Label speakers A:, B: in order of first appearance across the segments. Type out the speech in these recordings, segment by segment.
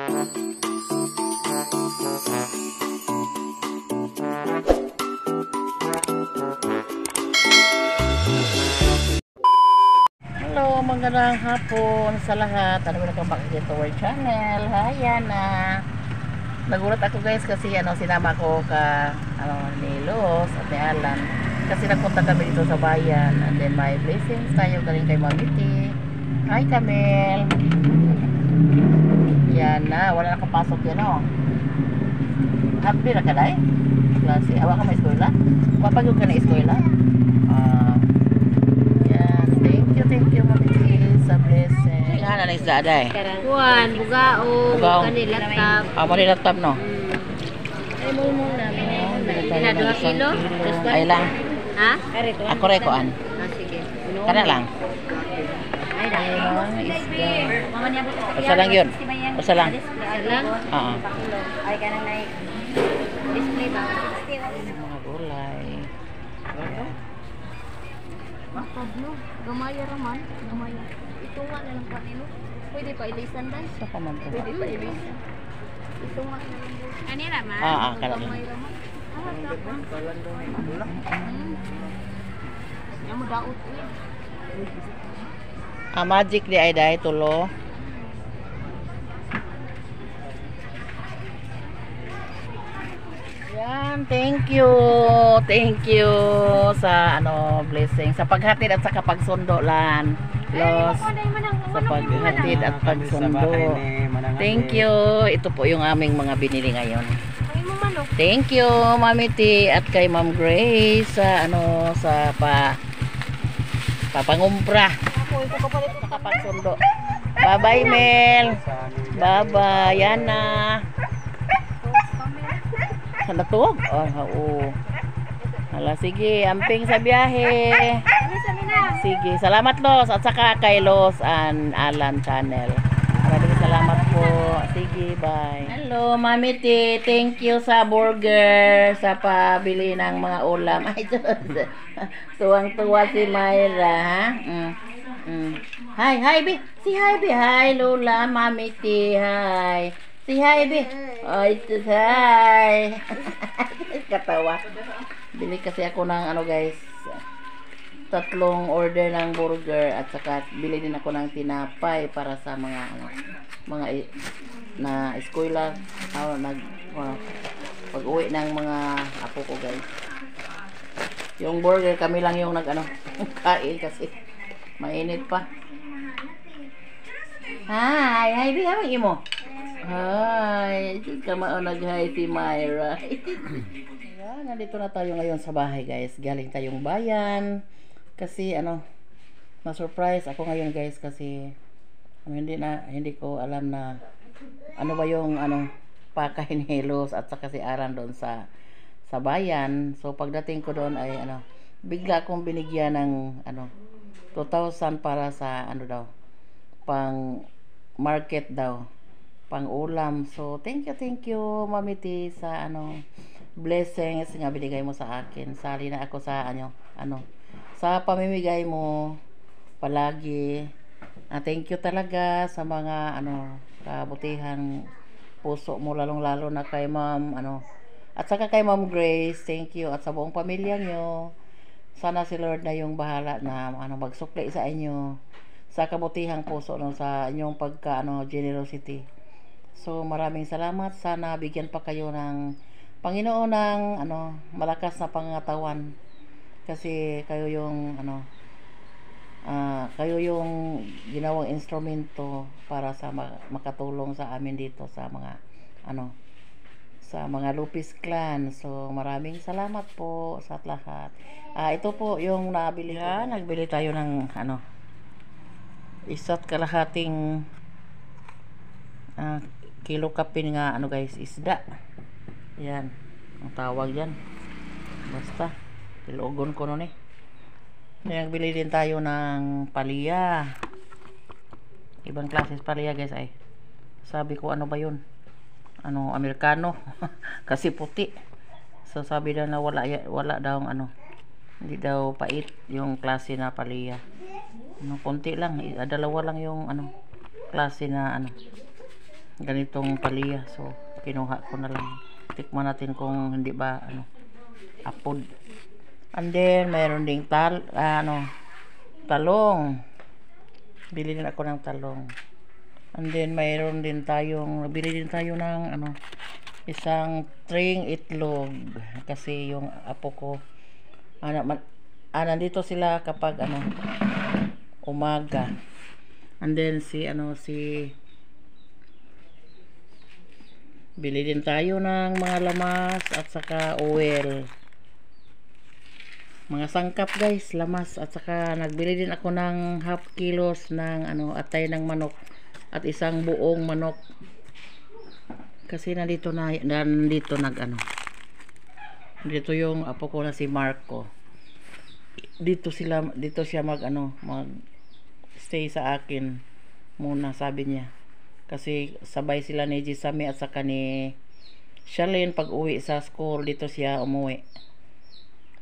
A: Hello, magandang hapon sa lahat. Ano ba nakabak dito our channel? Hi, Yana. Nagulat ako guys kasi sinama ko ka ni Los at ni Alan kasi nagpunta kami dito sa bayan, and then may blessings tayo galing kay Mamiti. Hi, Camel. Yana, wala nakapasok yan Happy na ka na klase. Awa ka may eskwela? Papagod ka na eskwela? Thank you, Mamiti, sa blessing. Ano na isda day?
B: Kuan, bugao, kanilatab.
A: Manilatab no?
B: Ay, mulmul namin. Pila 2 kilo?
A: Ay lang.
B: Ha?
A: Ako rekoan.
B: Sige.
A: Kana lang.
B: Ay, lang.
A: Isda. Basta lang yun. Basta lang.
B: Lang?
A: Oo.
B: Ay, kanang na display ba?
A: Mga gulay.
B: Pablo, gamaya raman. Gamaya. Ito nga na lang kanino. Pwede pa ilisan dan.
A: Sa paman to.
B: Pwede pa ilisan. Ito nga na lang. Ani raman?
A: Kala lang.
B: Gamaya raman. Yang mo daot
A: Magic di ay dahil tulo. Yan, thank you sa blessing, sa paghatid at sa kapagsundo lan. Los, sa paghatid at pagsundo. Thank you. Ito po yung aming mga binili ngayon. Thank you, Mami T at kay Ma'am Grace sa sa papangumpra. Sa kapagsundo. Bye-bye, Mel. Bye-bye, Yana. Sana tuwag? Oo. Hala, sige. Amping sa biyahe. Sige. Salamat, Los. At saka kay Los and Alan channel. Maraming salamat po. Sige, bye. Hello, Mami T. Thank you sa burger. Sa pabili ng mga ulam. Ay, tuwang-tuwa si Myra, ha? Hi, Bi. Si hi, Bi. Hi, Lola. Mami T. Hi. Si hi, Bi. Ay, hi. Katawa. Bili kasi ako ng guys, 3 order ng burger at saka bili din ako ng tinapay para sa mga na eskwela pag-uwi ng mga apo ko guys. Yung burger kami lang yung kain kasi mainit pa. Hi, Bi, how are you mo? Hi, nag-hi si Myra. Yan, nandito na tayo ngayon sa bahay guys. Galing tayong bayan. Kasi na-surprise ako ngayon guys kasi hindi ko alam na ba yung pakay ni Los at saka si Aran doon sa bayan. So pagdating ko doon ay bigla akong binigyan ng 2,000 para sa daw, pang market daw, pang ulam. So thank you Mami T sa blessings nga binigay mo sa akin. Sali na ako sa sa pamimigay mo palagi. Thank you talaga sa mga kabutihang puso mo, lalong-lalo na kay Ma'am at saka kay Ma'am Grace. Thank you at sa buong pamilya nyo. Sana si Lord na yung bahala na magsukli sa inyo sa kabutihang puso sa inyong pagka generosity. So maraming salamat. Sana bigyan pa kayo ng Panginoon ng malakas na pangatawan kasi kayo yung kayo yung ginawang instrumento para sa makatulong sa amin dito sa mga sa mga Lupis clan. So maraming salamat po sa lahat. Ito po yung nabili ko. Nagbili tayo ng 1.5 kilo kapin nga guys, isda. Yan ang tawag yan, basta ilogon ko nun nagbili din tayo ng palya, ibang klases palya guys. Ay sabi ko ba yun, Amerikano kasi puti. So sabi daw na wala daw hindi daw pait yung klase na palya. Konti lang, dalawa lang yung klase na ganitong palya. So kinuha ko na lang. Tikman natin kung hindi ba apod. And then mayroon ding talong. Bili din ako ng talong. And then mayroon din bili din tayo ng isang tring itlog kasi yung apo ko nandito sila kapag umaga. And then bili din tayo ng mga lamas at saka oil, mga sangkap guys, lamas, at saka nagbili din ako ng half kilos ng atay ng manok at isang buong manok kasi nandito dito yung apo ko na si Marco. Dito siya mag stay sa akin muna, sabi niya, kasi sabay sila ni Jisami at saka ni Charlene pag uwi sa school. Dito siya umuwi.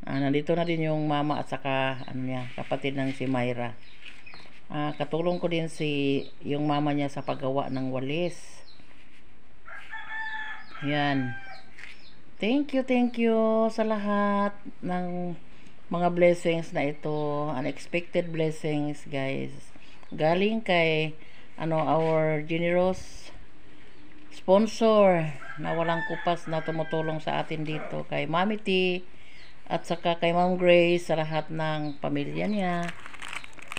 A: Nandito na din yung mama at saka kapatid ng si Myra. Katulong ko din yung mama niya sa paggawa ng walis. Yan. Thank you sa lahat ng mga blessings na ito. Unexpected blessings, guys. Galing kay our generous sponsor na walang kupas na tumutulong sa atin dito, kay Mami T at saka kay Ma'am Grace, sa lahat ng pamilya niya.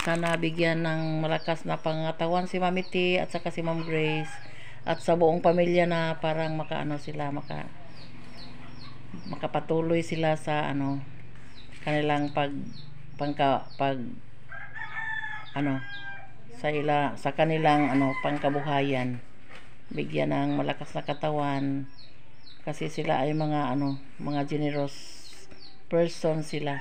A: Sana bigyan ng malakas na pangatawan si Mami T at saka si Ma'am Grace at sa buong pamilya na parang makapatuloy sila sa kanilang sa kanilang pangkabuhayan. Bigyan ng malakas na katawan kasi sila ay mga generous person sila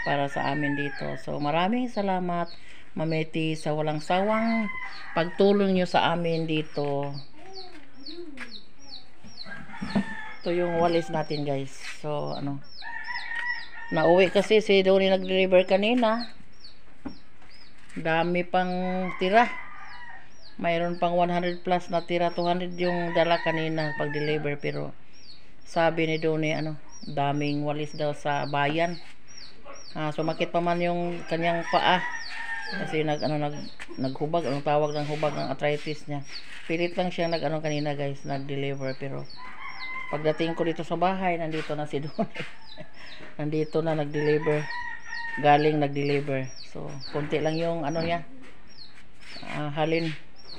A: para sa amin dito. So maraming salamat Mami T sa walang sawang pagtulong nyo sa amin dito. Ito yung walis natin, guys. So nauwi kasi si Donnie nag-deliver kanina. Dami pang tira. Mayroon pang 100 plus na tira. 200 yung dala kanina pag-deliver, pero sabi ni Donnie daming walis daw sa bayan. Sumakit pa man yung kanyang paa kasi naghubag, tawag ng hubag, ng arthritis niya. Pilit lang siya kanina, guys, nag-deliver, pero pagdating ko dito sa bahay, nandito na si Donnie. Nandito na galing nag-deliver. So konti lang yung niya, halin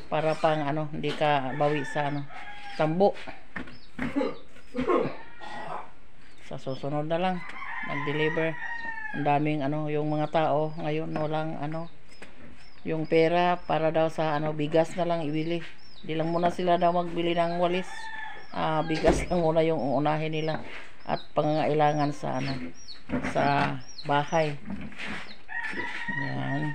A: para pang hindi ka bawi sa tambo. Sa susunod na lang nag-deliver. Ang daming yung mga tao ngayon walang yung pera para daw sa bigas na lang ibili. Hindi lang muna sila daw magbili ng walis. Bigas lang muna yung uunahin nila at pangangailangan sa bahay. Yan.